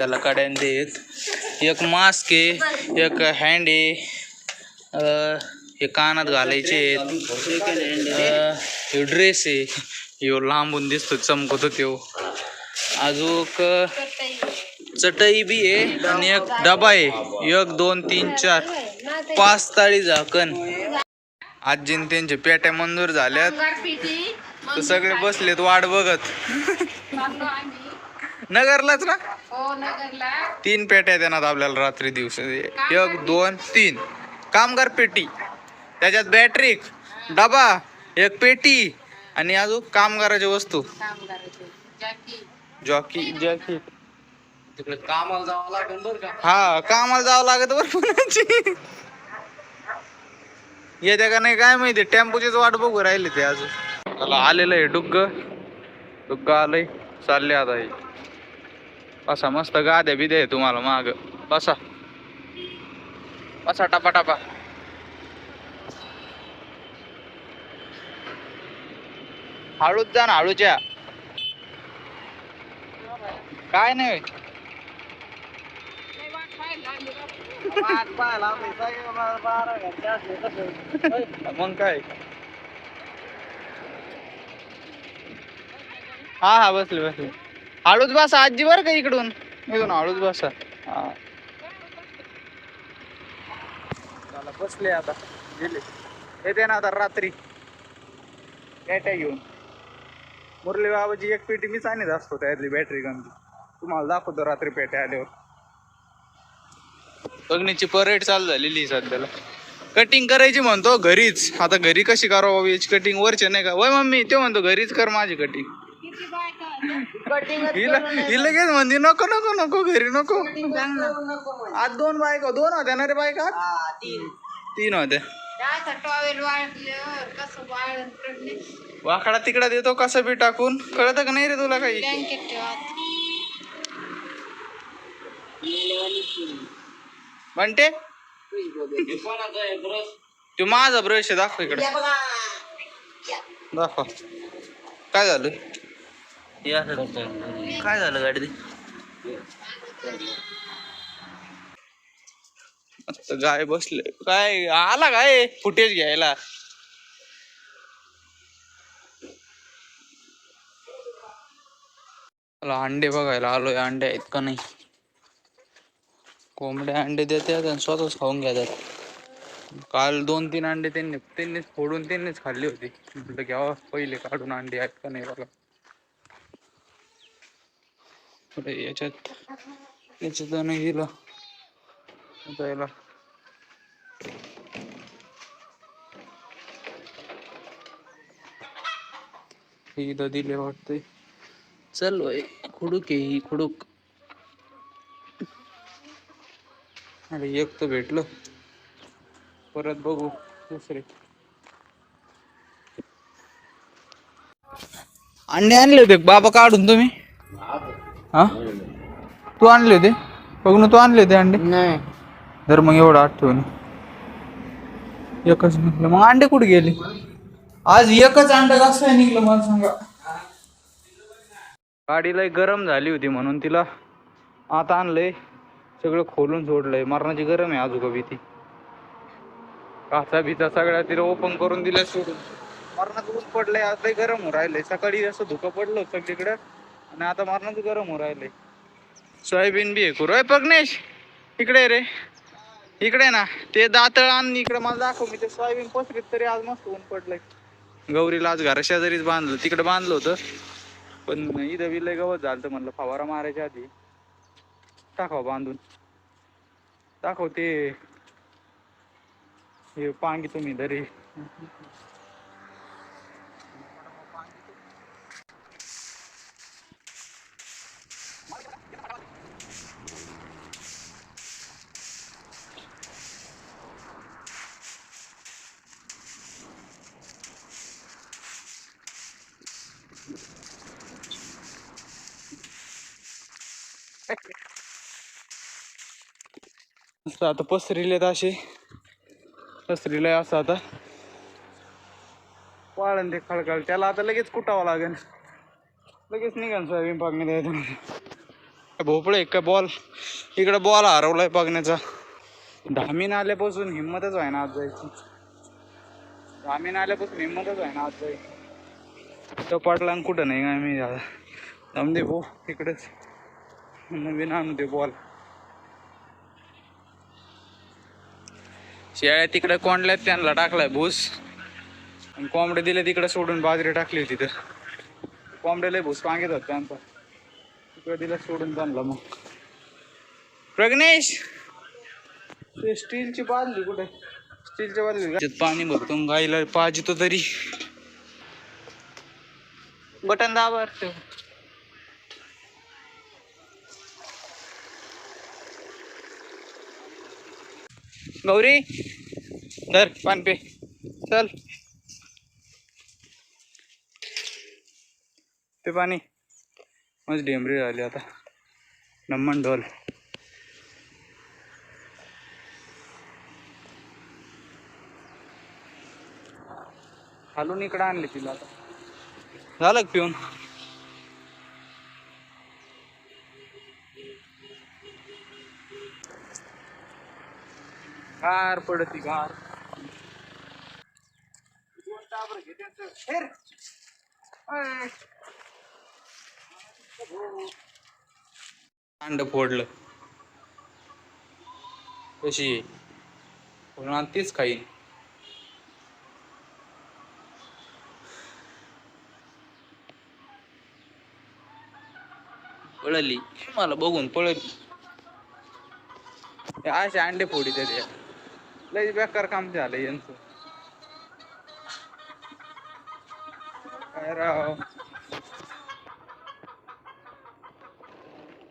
त्याला कड्यान देत, एक मास्क आहे, एक हँड आहे, हे कानात घालायचे हे ड्रेस आहे, ह्यो लांबून दिसतो चमकतो त्यो, अजून चटई बी आहे आणि एक डबा आहे, 1 2 3 4 5 ताळी झाकण. आजीन त्यांचे पेट्या मंजूर झाल्यात तर सगळे बसलेत वाट बघत. नगरलाच ना? हो नगरला 3 पेट्या देणार आपल्याला रात्री दिवस, 1 2 3 कामगार पेटी, त्याच्यात बॅटरी, डबा, एक पेटी आणि अजून कामगाराच्या वस्तू, जॉकी जॅकेट. तिकडे कामाला जावं लागेल बरं का. हा कामाला जावं लागत बरं पुण्याची. येत्या का नाही काय माहिती, टेम्पोचीच वाट बघू राहिले ते अजून. त्याला आलेलं आहे डुग्ग आलंय, चालले आता हे. बसा मस्त गाद्या बिद्या आहे तुम्हाला माग, बसा बसा टापा टापा. हळूच जा ना, हळूच्या काय नाही. मग काय, हा बसले हळूच बसा आजी बर का, इकडून हळूच बसा. हा बसले आता, गेले येते ना आता रात्री बॅट्या घेऊन. मुरली बाबाची एक पेटी मीच आणत असतो, त्यातली बॅटरी गन तुम्हाला दाखवतो रात्री पेट्या आल्यावर. बघण्याची परेड चालू झालेली सध्याला. कटिंग करायची म्हणतो घरीच, आता घरी कशी करावं याची कटिंग, वरचे नाही का वय मम्मी, ते म्हणतो घरीच कर माझी कटिंग. ही लगेच म्हणते नको नको नको घरी नको. आज 2 बायका, 2 होत्या ना रे बायका, 3 होत्या. वाकडा तिकडा देतो कसं बी टाकून, कळत का नाही रे तुला काही. म्हणते तू माझा ब्रश दाखव इकडे, दाखव काय झालं. काय झालं गाडी आता गाय बसले काय, आला काय फुटेज घ्यायला. अंडे बघायला आलोय, अंडे आहेत का नाही. कोंबड्या अंडे देतात आणि स्वतःच खाऊन घेतात. काल 2-3 अंडे त्यांनीच फोडून त्यांनीच खाल्ली होती. म्हटलं घ्यावं पहिले काढून अंडे आहेत का नाही बघा. याच्यात नाही गेलं जायला. इथं दिले वाटतंय. चल खुडूक आहे ही, खुडूक. अरे एक तर भेटलं, परत बघू दुसरे. अंडे आणले होते बाबा काढून तुम्ही? हा तू आणले होते बघ ना, तू आणले होते अंडे? नाही तर मग एवढं आठवण एकच निघलं, मग अंडे कुठे गेले? आज एकच अंडा कसं काय निघलं मला सांगा. गाडीला गरम झाली होती म्हणून तिला आता आणलंय, सगळं खोलून सोडलंय. मरणाची गरम आहे अजून भीती, काचा बिचा सगळ्या तिला ओपन करून दिल्या सोडून. मरणाचं ऊन पडलंय आज, लय गरम हो राहिलंय. सकाळी असं धुकं पडलं सगळीकडं आणि आता मरणाचं गरम हो राहिलंय. सोयाबीन बी आहे करू प्रज्ञेश, इकडे रे, इकडे ना ते दातळ आण इकडे मला दाखव. मी ते सोयाबीन पसरीत तरी आज मस्त ऊन पडलंय. गौरीला आज घरा शेजारीच बांधलं, तिकडे बांधलं होतं पण इथं विलय गवत झालं तर म्हणलं फवारा मारायच्या आधी टाकाव बांधून. दाखव ते हे पांगी तुम्ही दरी. आता पसरीले असे पसरीला असं आता वाळण ते खळखळ, त्याला आता लगेच कुटावं लागेल, लगेच निघाल सोयाबीन पाकणी द्यायचं. भोपळे काय बॉल इकडे बॉल हरवलाय बघण्याचा. धामीन आल्यापासून हिंमतच आहे ना आज जायची. धामीन आल्यापासून हिंमतच आहे ना आज जायची. तो पडला आणि कुठं नाही काय मी जमदे भाऊ तिकडेच नवीन आणू दे बॉल. शेळ्या तिकडे कोंडल्यात त्यांना टाकलाय भूस आणि कोंबडे दिले तिकडे सोडून बाजरी टाकली होती. तर कोंबड्याला भूस मागत होत त्यांचा तिकडे दिला सोडून त्यांना. मग प्रग्नेश ते स्टीलची बादली कुठे स्टीलच्या बादली पाणी भरतो गाईला पाजितो तरी बटन दाबार. गौरी धर पाणी पे चल पे पाणी. मस्त डेमरी झाली आता नम्मन ढोल. खालून इकडं आणली तिला आता. झालं का पिऊन? गार पडती गार. अंड फोडलं कशी आहे तीच खाईन. पळली मला बघून पळली. असे अंडे फोडी तरी लय बेकार काम झालं यांचं. काय राव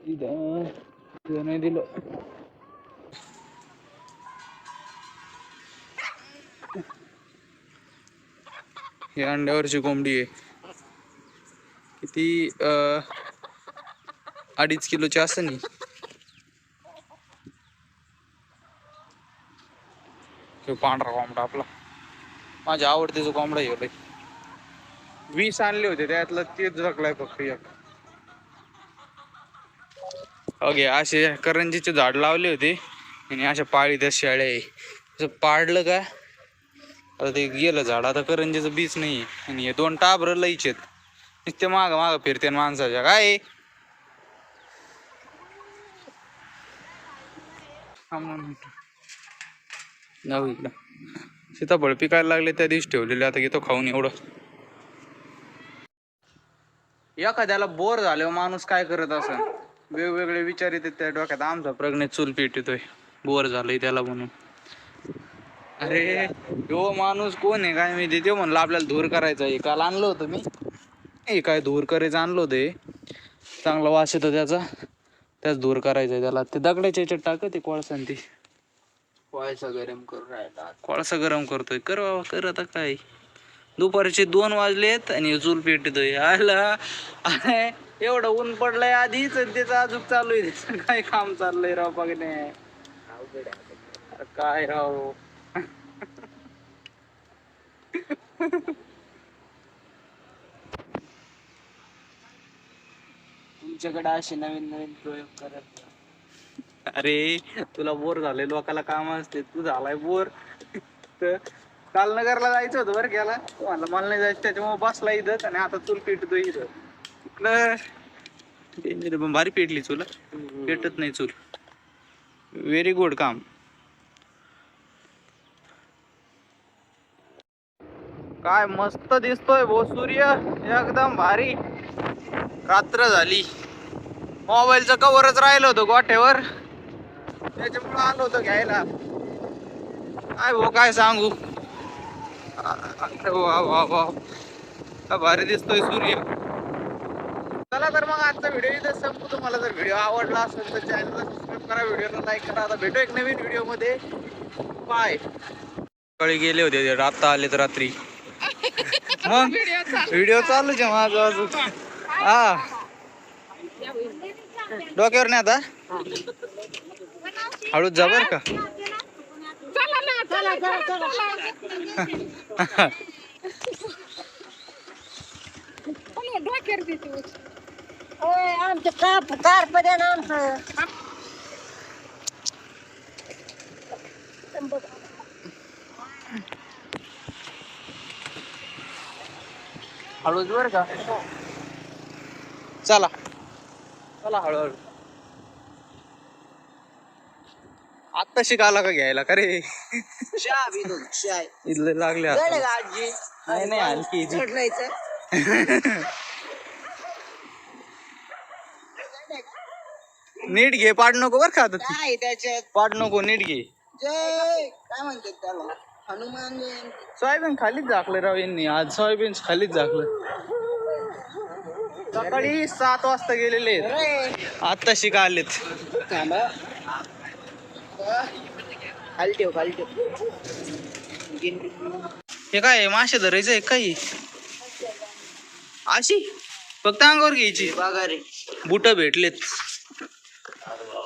इथं नाही दिलं. ही अंड्यावरची कोंबडी आहे. किती 2.5 किलोची असं नाही. पांढरा कोंबडा आपला माझ्या आवडतीचा कोंबडा आहे. 20 आणले होते त्यातलं 30 जगलाय फक्त एक. ओके असे करंजीचे झाड लावले होते आणि अशा पाळीत शेळ्या आहे. असं पाडलं का आता ते गेलं झाड. आता करंजीचं बीच नाही आणि हे 2 टाबर लईचे नुसते माग माग फिरते माणसाच्या. काय जाऊ इकडं. सीताफळ पिकायला लागले त्या दिवशी ठेवलेले आता घेतो खाऊन. एवढं एखाद्याला बोर झाल्यावर माणूस काय करत असं वेगवेगळे विचार येतात त्या डोक्यात. आमचा प्रज्ञेत चूल पेटतोय बोर झालंय त्याला म्हणून. अरे तो माणूस कोण आहे काय मी ते म्हणलं आपल्याला धूर करायचा आहे. काल आणलं होतं मी हे काय धूर करायचं आणलं होतं. चांगला वास येतो त्याचा. त्याच धूर करायचा आहे त्याला. ते दगडाच्या याच्यात टाकत ते कोळसा ते कोळसा गरम करून राहिला. कोळसा गरम करतोय. कर बाबा कर. आता काय दुपारचे 2 वाजलेत आणि चूल पेटतोय. आला एवढं ऊन पडलंय आधीच त्याचं अजून चालू आहे. त्याचं काय काम चाललंय राव बघणे. काय राव तुमच्याकडे असे नवीन नवीन प्रयोग करत. अरे तुला बोर झालंय लोकाला काम असते. तू झालाय बोर. तर काल नगरला जायचं होतं बरं गेला मला नाही जायचं त्याच्यामुळे बसला इथं आणि आता चूल पेटतोय इथं. इकडं डेंजर पण भारी पेटली चूल. पेटत नाही चूल. व्हेरी गुड काम. काय मस्त दिसतोय भो सूर्य एकदम भारी. रात्र झाली. मोबाईलचं कवरच राहिलं होतं गोठ्यावर त्याच्यामुळे आलो होतो घ्यायला. काय भाऊ काय सांगू. वा वा वा भारी दिसतोय सूर्य. चला तर मग आजचा व्हिडिओ इथं संपू. तुम्हाला जर व्हिडिओ आवडला असेल तर चॅनलला सबस्क्राईब करा, व्हिडिओला लाईक करा. आता भेटू एक नवीन व्हिडिओ मध्ये. बाय. सकाळी गेले होते आता आले तर रात्री. मग व्हिडिओ चालूच आहे माझं अजून. हा डोक्यावर नाही आता हळूच जा बर का. डोक्यावर देते आमचं कार द्या ना आमचं. हळूच बर का. चला चला हळूहळू. आत्ता शिकायला का घ्यायला का रे. चहा बी दूध चाय इथलं लागले आता. झालं का आजी नाही नाही आणखी इथे. चढलायचं नीट घे पाड नको बर का आता ती. काय त्याच्यात पाड नको नीट घे. जय काय म्हणतात त्याला हनुमान जयंती. सोयाबीन खालीच झाकलं राव यांनी आज. सोयाबीन खालीच झाकलं. सकाळी 7 वाजता गेलेले आहेत. अरे आत्ता शिका आलेत. थांबा खाली ठेव खाली ठेव. हे काय मासे धरायचं आहे काही अशी फक्त अंगावर घ्यायची. बघा रे बुट भेटलेत.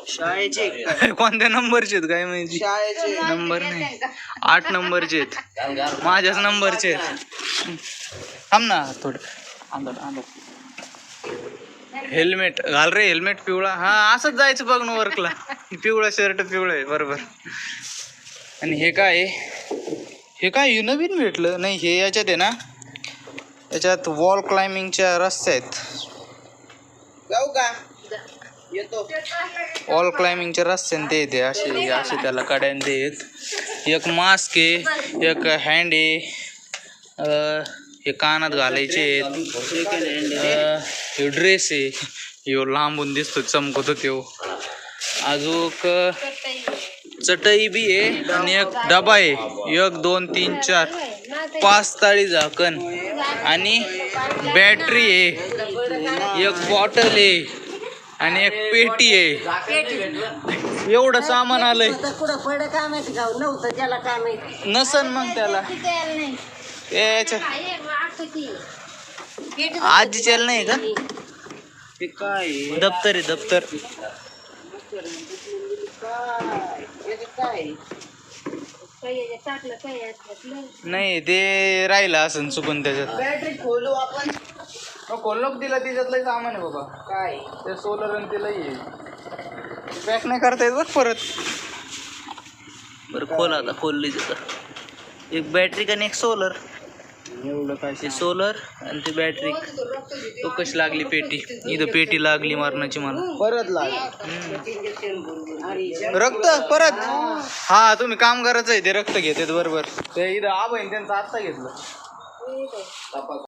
शाळेचे कोणत्या नंबरचे आहेत काय माहिती. शाळेचे नंबर नाही 8 नंबरचे आहेत. माझ्याच नंबरचे आहेत. थांब ना थोडं अंदर अंदर. हेल्मेट घाल रे. हेल्मेट पिवळा. हा असंच जायचं बघ ना वर्कला. पिवळा शर्ट पिवळा आहे बरोबर. आणि हे काय हे काय नवीन भेटलं नाही. हे याच्यात आहे ना याच्यात वॉल क्लाइम्बिंगच्या रस्त्या आहेत. जाऊ का येतो. वॉल क्लाइम्बिंगच्या रस्त्याने ते येते असे असे त्याला कड्यान ते येत. एक मास्क आहे एक हँड आहे. हे कानात घालायचे आहेत. हे ड्रेस आहे. ह्यो लांबून दिसतो चमकतो त्यो. अजूक चटई बी आहे आणि एक डबा आहे. 1 2 3 4 5 ताळी झाकण आणि बॅटरी आहे. एक बॉटल आहे आणि एक पेटी आहे. एवढं सामान आलंय. कुठं पड काय माहिती का नव्हतं त्याला काय माहिती. नसन मग त्याला याच्या आजीच्या नाही का. ते काय दप्तर आहे दप्तर. काय नाही ते राहिलं असं चुकून त्याच्यात. बॅटरी खोलू आपण. कोल्लोक दिला त्याच्यातलं सामान आहे बाबा. काय ते सोलर आणि तिला ये पॅक नाही करता येत बघ परत. बरं खोल आता. खोलली तिथं एक बॅटरी आणि एक सोलर. एवढं काय ते सोलर आणि ते बॅटरी. तो कशी लागली पेटी. इथं पेटी लागली मरणाची मला. परत लाग रक्त परत. हा तुम्ही काम करायचं आहे ते रक्त घेतात बरोबर. ते इथं आबाईन त्यांचं आत्ता घेतलं.